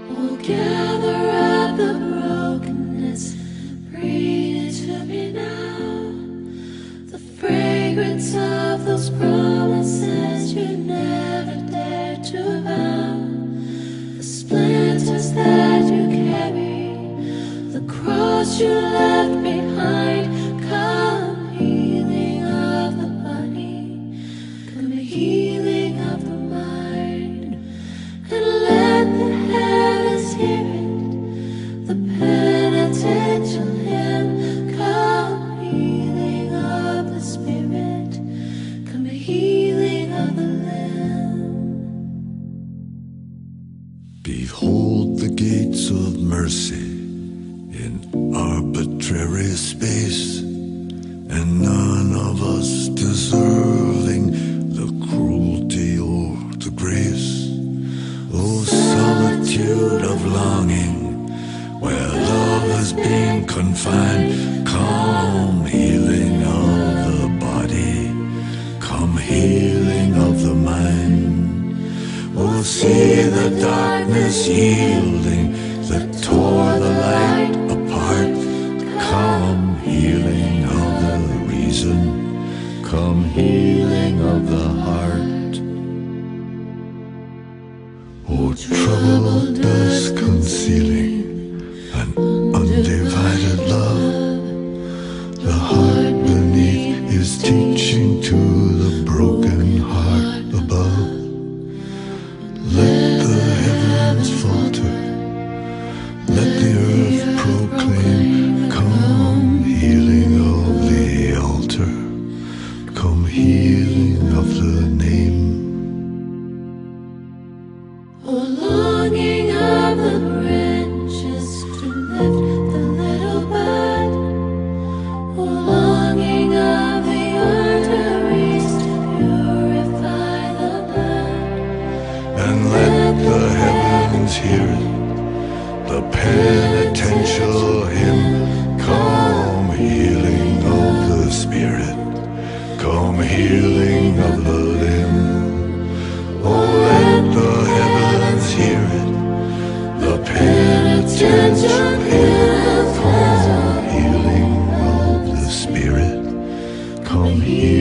We'll gather up the brokenness, breathe it to me now. The fragrance of those promises you never dared to vow. The splinters that you carry, the cross you left behind. Come healing of the body, come healing of the mind, and let the heavens hear it, the penitential hymn. Come healing of the spirit, come healing of the limb. Behold the gates of mercy in arbitrary space, and none of us deserving the cruelty or the grace. Oh, solitude of longing, where love has been confined. Come healing of the body, come healing of the mind. Oh, see the darkness yielding that tore the light apart. Come healing of the reason, come healing of the heart. Oh, troubled dusk concealing an undivided love, the heart beneath is teaching to the broken heart above. Let the heavens falter, let the earth proclaim. Come healing of the altar, come healing of the name. Oh, longing of the branches to lift the little bud. Oh, longing of the arteries to purify the blood. And let the heavens hear it, the penitential hymn. Come healing of the spirit, come healing of the limb. Oh, let the heavens hear it, the penitential hymn. Come healing of the spirit, come healing